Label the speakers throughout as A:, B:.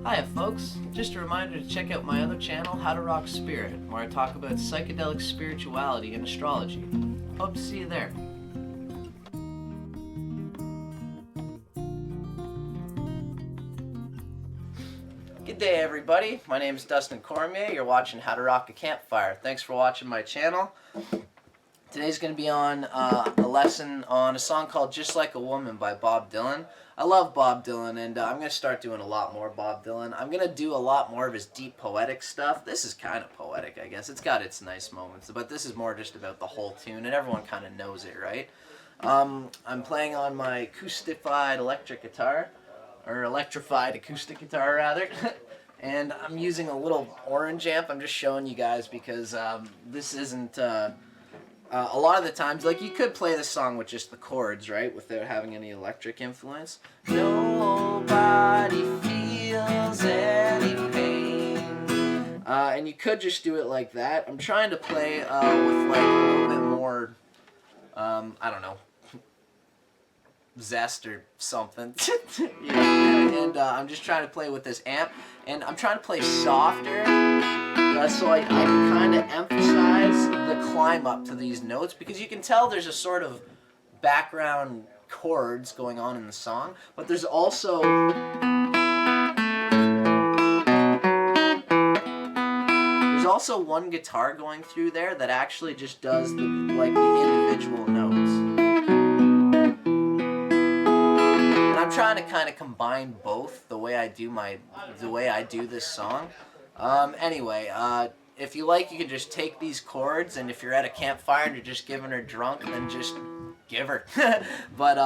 A: Hiya folks, just a reminder to check out my other channel, How to Rock Spirit, where I talk about psychedelic spirituality and astrology. Hope to see you there. Good day everybody, my name is Dustin Cormier, you're watching How to Rock a Campfire. Thanks for watching my channel. Today's going to be on a lesson on a song called Just Like a Woman by Bob Dylan. I love Bob Dylan, and I'm going to start doing a lot more Bob Dylan. I'm going to do a lot more of his deep poetic stuff. This is kind of poetic, I guess. It's got its nice moments, but this is more just about the whole tune, and everyone kind of knows it, right? I'm playing on my acoustified electric guitar, or electrified acoustic guitar, rather. And I'm using a little orange amp. I'm just showing you guys because this isn't... a lot of the times, like, you could play this song with just the chords, right, without having any electric influence. Nobody feels any pain. And you could just do it like that. I'm trying to play with, like, a little bit more, I don't know, zest or something. And I'm just trying to play with this amp, and I'm trying to play softer. So I can kind of emphasize the climb up to these notes, because you can tell there's a sort of background chords going on in the song, but there's also one guitar going through there that actually just does the individual notes. And I'm trying to kind of combine both the way I do this song. Anyway, if you like, you can just take these chords, and if you're at a campfire and you're just giving her drunk, then just give her. But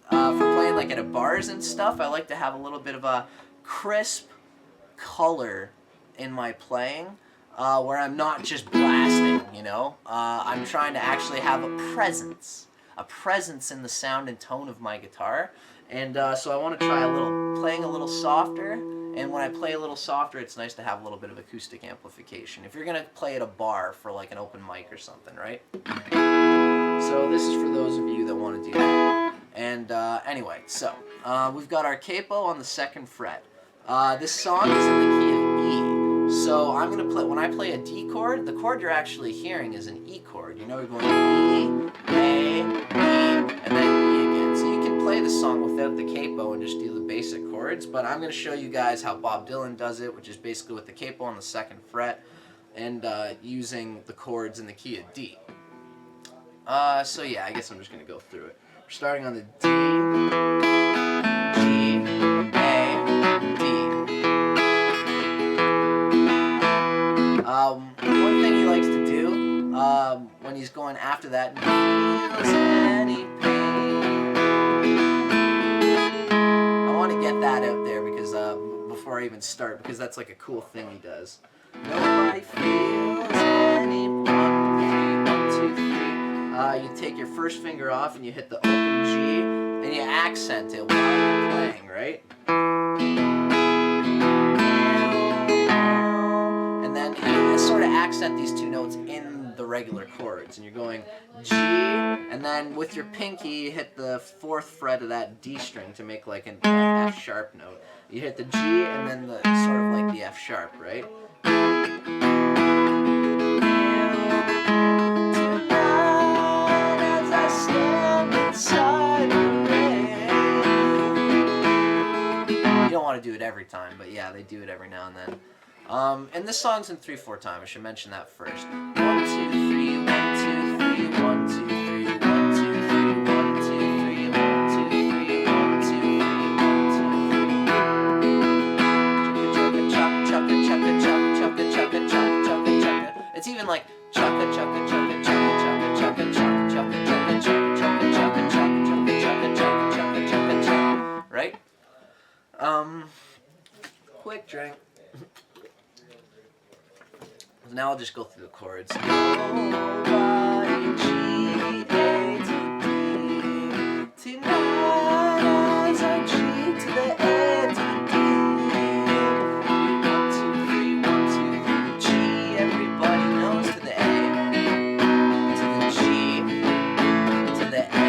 A: for playing like at a bars and stuff, I like to have a little bit of a crisp color in my playing, where I'm not just blasting, you know? I'm trying to actually have a presence in the sound and tone of my guitar. And so I want to try playing a little softer. And when I play a little softer, it's nice to have a little bit of acoustic amplification if you're going to play at a bar for like an open mic or something, right? So this is for those of you that want to do that. And anyway, so we've got our capo on the 2nd fret. This song is in the key of E. So I'm going to play, when I play a D chord, the chord you're actually hearing is an E chord. You know, you're going E, A, E, and then E again. So you can play the song without the capo and just do the basic chords, but I'm going to show you guys how Bob Dylan does it, which is basically with the capo on the 2nd fret and using the chords in the key of D. So yeah, I guess I'm just going to go through it. We're starting on the D, G, A, D. One thing he likes to do when he's going after that, feels any pain. I want to get that out there because before I even start, because that's like a cool thing he does. Nobody feels any 1, 2, 3. You take your first finger off and you hit the open G, and you accent it while you're playing, right? And then you sort of accent these two notes in the regular chords, and you're going G, and then with your pinky you hit the 4th fret of that D string to make like an F sharp note. You hit the G and then the sort of like the F sharp, right? You don't want to do it every time, but yeah, they do it every now and then. And this song's in 3/4 time. I should mention that first. 1, 2, 3, 1, 2, 3, 1, 2, 3, 1, 2, 3, 1, 2, 3, 1, 2, 3, 1, 2, 3, 1, 2, 3. Chugga chugga chugga chugga chugga chugga chugga chugga. It's even like chugga chugga chugga chugga chugga chugga chugga chugga chugga chugga chugga chugga chugga chugga chugga chugga chugga, right? Quick drink. Now I'll just go through the chords. Nobody, G, A to D. Tonight is our G to the A to D. 1, 2, 3, 1, 2, 3. G, everybody knows, to the A. To the G. To the A.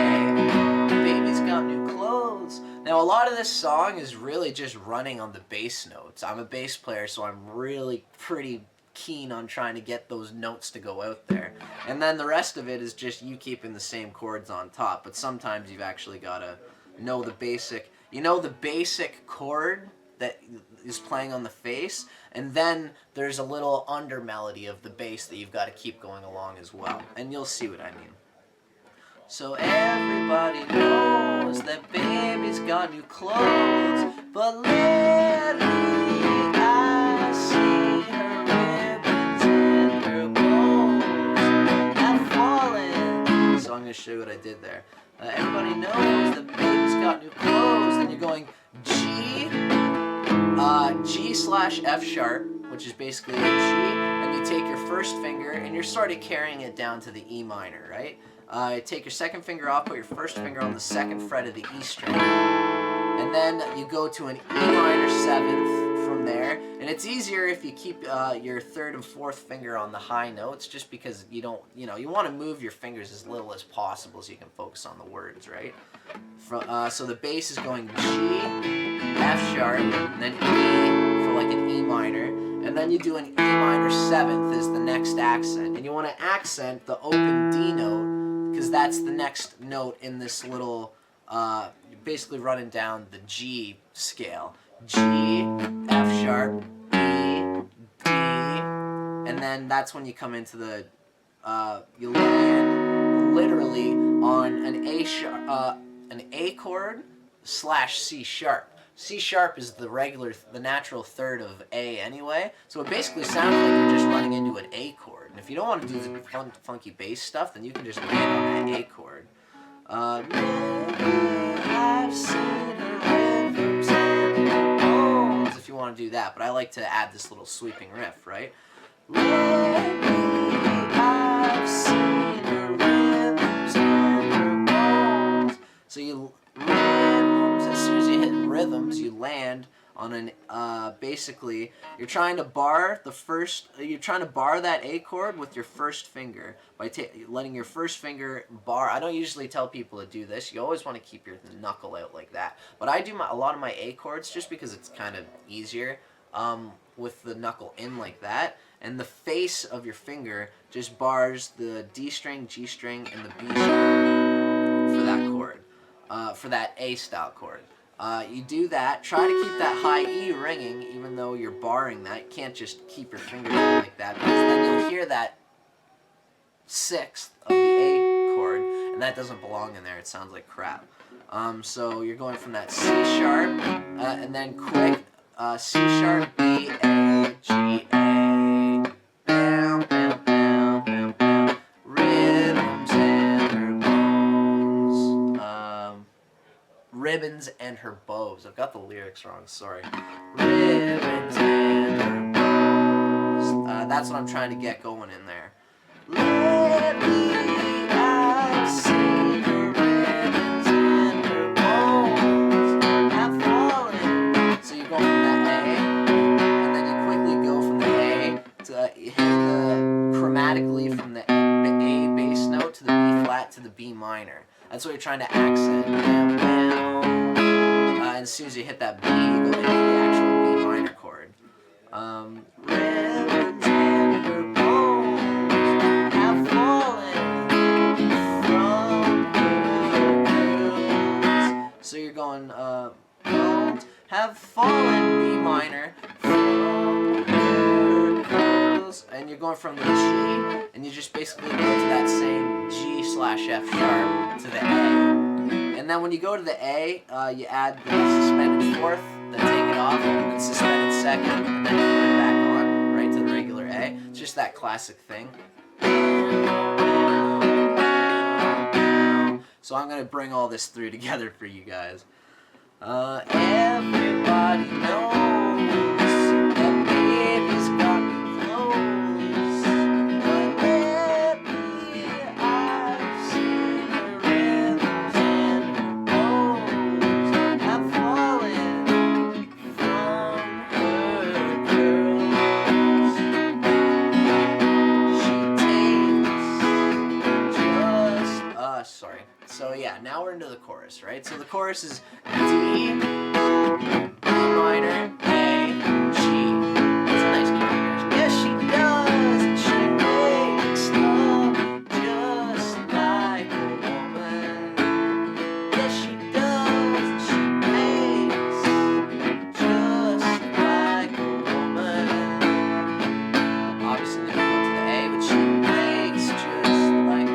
A: Baby's got new clothes. Now, a lot of this song is really just running on the bass notes. I'm a bass player, so I'm really pretty keen on trying to get those notes to go out there. And then the rest of it is just you keeping the same chords on top. But sometimes you've actually got to know the basic, the basic chord that is playing on the face, and then there's a little under melody of the bass that you've got to keep going along as well. And you'll see what I mean. So everybody knows that baby's got new clothes, but lately I see her ribbons and her bows have fallen. So I'm going to show you what I did there. Everybody knows that baby's got new clothes. Then you're going G/F sharp, which is basically a G, and you take your first finger and you're sort of carrying it down to the E minor, right? Take your second finger off, put your first finger on the second fret of the E string, and then you go to an E minor seventh from there. And it's easier if you keep your third and fourth finger on the high notes, just because you don't, you want to move your fingers as little as possible so you can focus on the words, right? So the bass is going G, F sharp, and then E for like an E minor, and then you do an E minor seventh as the next accent, and you want to accent the open D note, because that's the next note in this little, basically running down the G scale. G, F sharp, E, D, and then that's when you come into the, you land literally on an A chord / C sharp. C sharp is the natural third of A anyway, so it basically sounds like you're just running into an A chord. And if you don't want to do the funky bass stuff, then you can just land on that A chord. I've seen her rhythms and her bones, if you want to do that, but I like to add this little sweeping riff, right? I've seen her rhythms and her bones. So you as soon as you hit rhythms, you land on an basically you're trying to bar that A chord with your first finger by letting your first finger bar. I don't usually tell people to do this. You always want to keep your knuckle out like that. But I do a lot of my A chords just because it's kind of easier with the knuckle in like that. And the face of your finger just bars the D string, G string, and the B string for that chord. For that A style chord. You do that, try to keep that high E ringing even though you're barring that. You can't just keep your finger down like that, because then you'll hear that sixth of the A chord, and that doesn't belong in there. It sounds like crap. So you're going from that C sharp, and then quick, C sharp, B, A, G, A, bam, bam, bam, bam, bam, rhythms and her bones. Ribbons and her bows. I've got the lyrics wrong, sorry. Ribbons and her bows. That's what I'm trying to get going in there. Lately I've seen her ribbons and her bows have fallen. So you go from that A, and then you quickly go from the A to hit the chromatically from the A bass note to the B flat to the B minor. That's what you're trying to accent. And as soon as you hit that B, you go into the actual B minor chord. Ribbons and her bones have fallen from her girls. So you're going, bones have fallen, B minor, from her girls. And you're going from the G, and you just basically go to that same G/F sharp to the A. And then when you go to the A, you add the suspended fourth, then take it off, and then suspended second, and then put it back on, right to the regular A. It's just that classic thing. So I'm going to bring all this through together for you guys. Everybody knows that baby's got new clothes, but lately I've seen her rhythms and her bows have fallen from her curls. She takes just sorry. So yeah, now we're into the chorus. chorus, right? So the chorus is D, B minor, A, G. That's a nice chord progression. Yes, she does. And she makes love just like a woman. Yes, she does. And she makes just like a woman. Obviously, they don't go to the A, but she makes just like a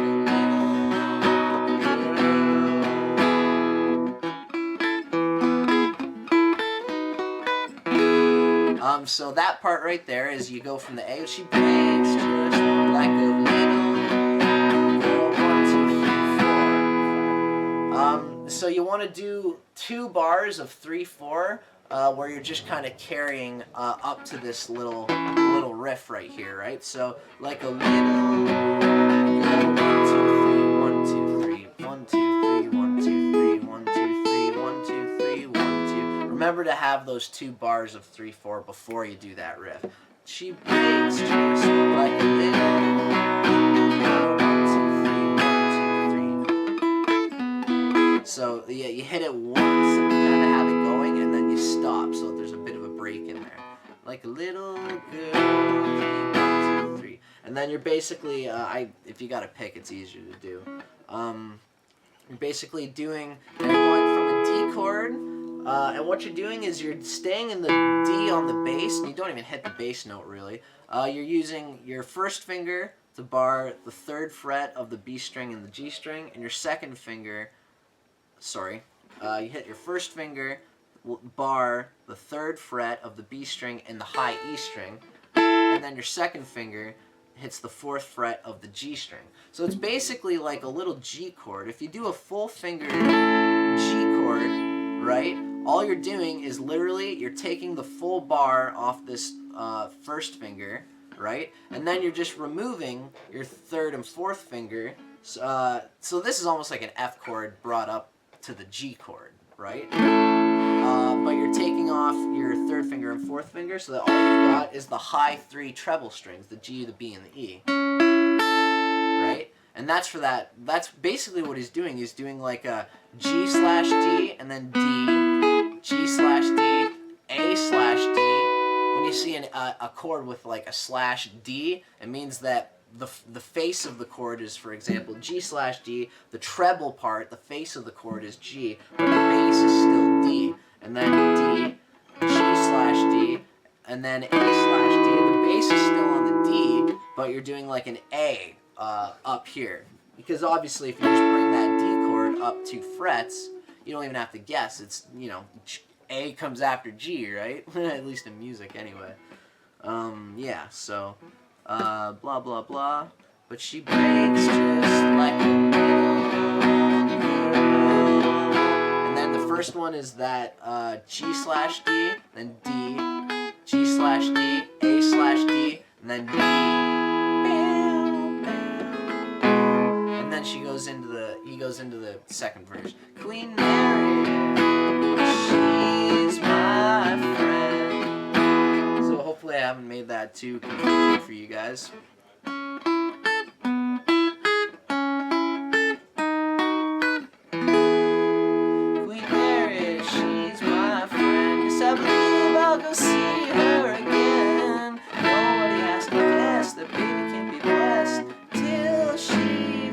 A: so that part right there is you go from the A, she breaks just like a little girl, 1, 2, 3, 4. So you want to do 2 bars of 3/4, where you're just kind of carrying up to this little riff right here, right? So like a little girl, 1, 2, 3, 1, 2, 3, 1, 2, 3, 1, 2, 3, 1, 2, 3, 1, 2. Remember to have those 2 bars of 3/4 before you do that riff. She breaks just like a little girl, 1, 2, 3, 1, 2, 3. So yeah, you hit it once, kind of have it going, and then you stop. So there's a bit of a break in there, like a little girl, 1, 2, 3. And then you're basically, if you got to pick, it's easier to do. You're basically doing, you're going from a D chord. And what you're doing is you're staying in the D on the bass, and you don't even hit the bass note really. You're using your first finger to bar the 3rd fret of the B string and the G string, and your second finger, you hit your first finger, bar the 3rd fret of the B string and the high E string, and then your second finger hits the 4th fret of the G string. So it's basically like a little G chord. If you do a full finger G chord, right? All you're doing is literally you're taking the full bar off this first finger, right? And then you're just removing your 3rd and 4th finger. So this is almost like an F chord brought up to the G chord, right? But you're taking off your 3rd finger and 4th finger, so that all you've got is the high 3 treble strings, the G, the B, and the E, right? And that's for that. That's basically what he's doing. He's doing like a G/D and then D, G/D, A/D. When you see a chord with like a /D, it means that the face of the chord is, for example, G/D. The treble part, the face of the chord is G, but the bass is still D. And then D, G/D, and then A/D. The bass is still on the D, but you're doing like an A up here. Because obviously if you just bring that D chord up 2 frets, you don't even have to guess. It's, A comes after G, right? At least in music anyway. Yeah, so, blah, blah, blah. But she breaks just like a little girl. And then the first one is that G/D, then D, G/D, A/D, and then D. And then he goes into the second verse. Queen Mary, she's my friend. So hopefully I haven't made that too confusing for you guys. Queen Mary, she's my friend. Yes, I believe I'll go see her again. Nobody has to guess that baby can be blessed till she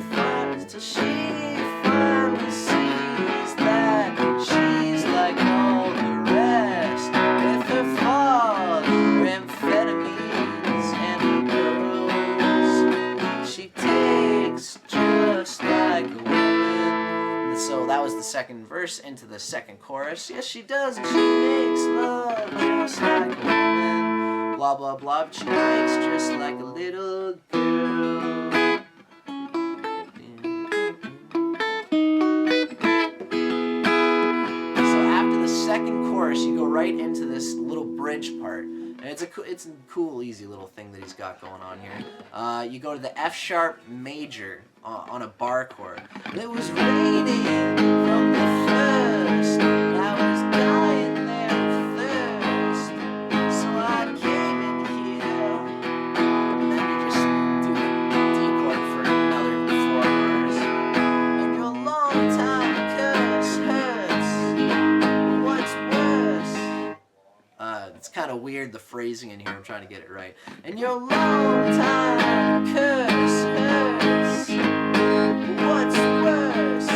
A: finally sees that she's like all the rest, with her father, amphetamines, and her girls. She takes just like a woman. So that was the second verse into the second chorus. Yes, she does, and she makes love just like a woman. Blah, blah, blah, but she makes just like a little girl. Second chorus, you go right into this little bridge part, and it's a cool, easy little thing that he's got going on here. You go to the F sharp major on a bar chord. It was raining from the first, and I was dying there of thirst, so I came in here. And then you just do the D chord for another 4 bars, and your long time curse of weird, the phrasing in here. I'm trying to get it right. And your long time curse hurts. What's worse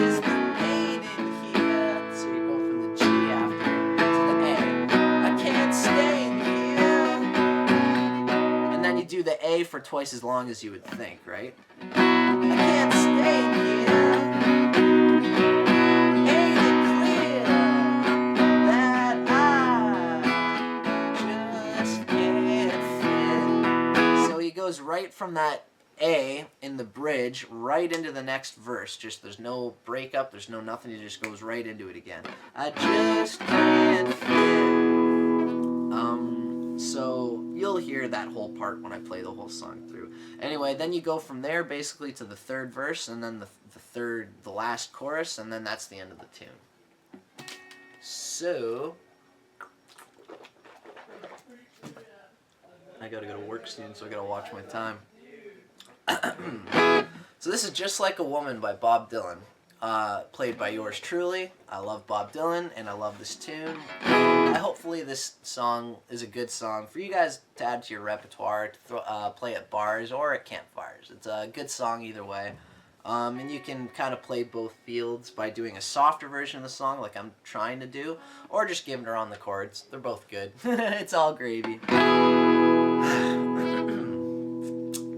A: is the pain in here. So you go from the G after to the A. I can't stay in here. And then you do the A for twice as long as you would think, right? I can't stay in here. Right from that A in the bridge right into the next verse. Just there's no breakup, there's no nothing, it just goes right into it again. I just can't fit. So you'll hear that whole part when I play the whole song through. Anyway, then you go from there basically to the third verse, and then the last chorus, and then that's the end of the tune. So I gotta go to work soon, so I gotta watch my time. So this is Just Like a Woman by Bob Dylan, played by yours truly. I love Bob Dylan, and I love this tune. Hopefully this song is a good song for you guys to add to your repertoire, to play at bars or at campfires. It's a good song either way. And you can kind of play both fields by doing a softer version of the song like I'm trying to do, or just giving her on the chords. They're both good. It's all gravy.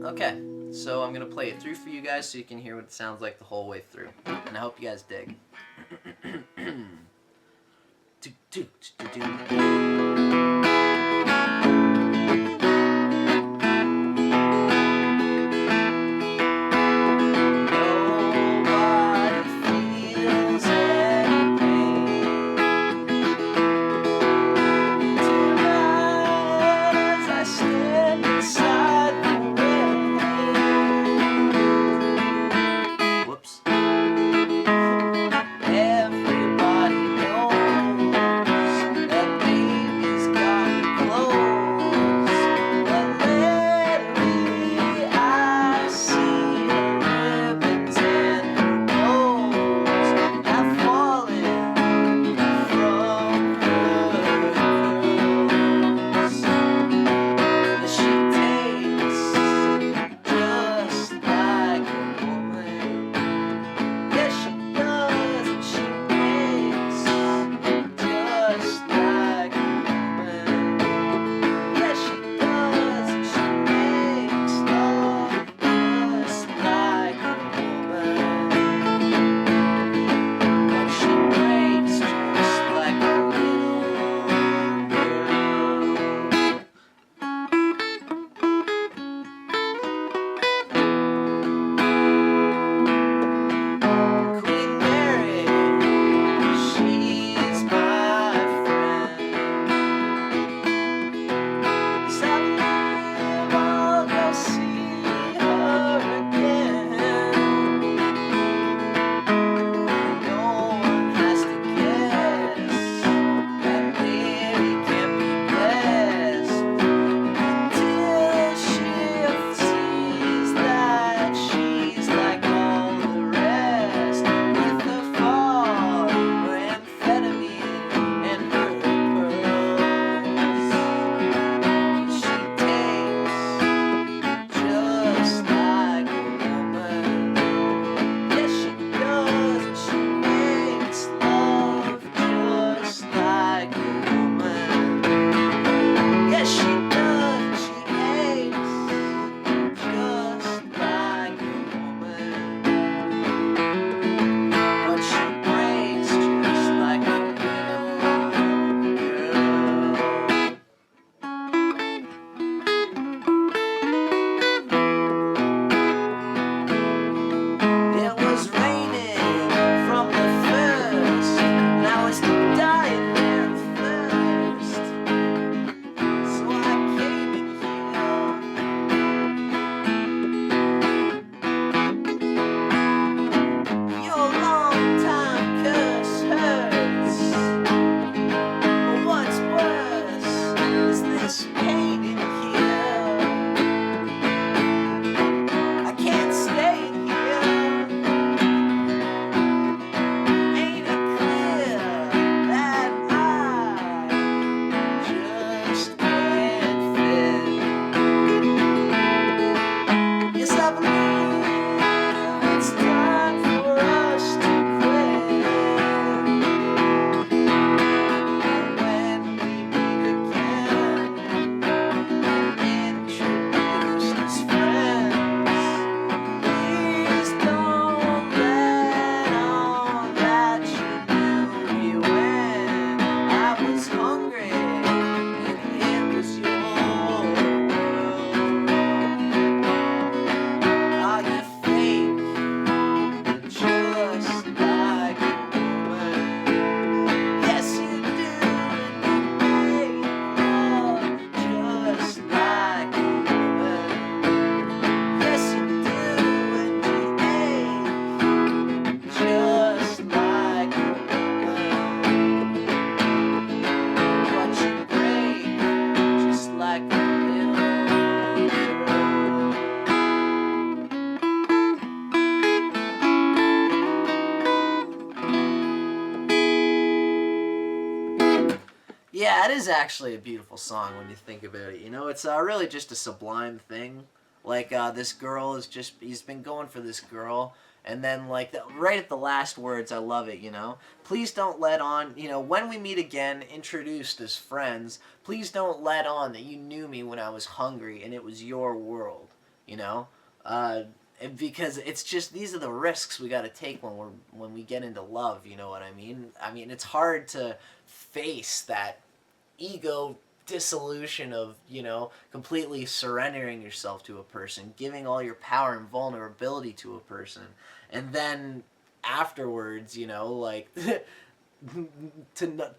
A: Okay, so I'm going to play it through for you guys so you can hear what it sounds like the whole way through. And I hope you guys dig. Everybody knows that baby's got Yeah, it is actually a beautiful song when you think about it. You know, it's really just a sublime thing. Like this girl is just he's been going for this girl, and then like right at the last words, I love it. You know, please don't let on. You know, when we meet again, introduced as friends, please don't let on that you knew me when I was hungry and it was your world. You know, and because it's just these are the risks we got to take when we get into love. You know what I mean? I mean, it's hard to face that ego dissolution of, you know, completely surrendering yourself to a person, giving all your power and vulnerability to a person, and then afterwards, you know, like to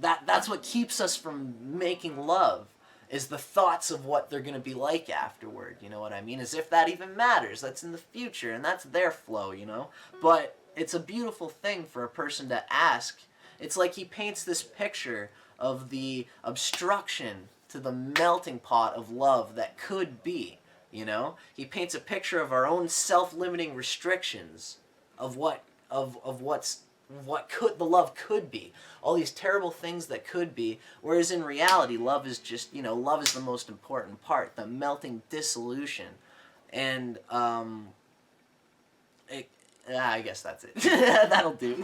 A: that's what keeps us from making love, is the thoughts of what they're going to be like afterward. You know what I mean? As if that even matters. That's in the future, and that's their flow, you know? But it's a beautiful thing for a person to ask. It's like he paints this picture of the obstruction to the melting pot of love that could be, you know? He paints a picture of our own self-limiting restrictions of what could the love could be, all these terrible things that could be, whereas in reality love is just, you know, love is the most important part, the melting dissolution. And I guess that's it. That'll do.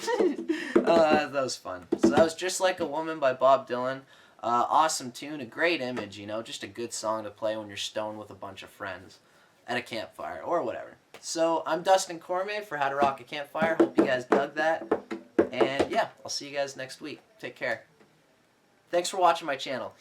A: That was fun. So that was Just Like a Woman by Bob Dylan. Awesome tune, a great image, you know, just a good song to play when you're stoned with a bunch of friends at a campfire or whatever. So I'm Dustin Cormier for How to Rock a Campfire. Hope you guys dug that. And yeah, I'll see you guys next week. Take care. Thanks for watching my channel.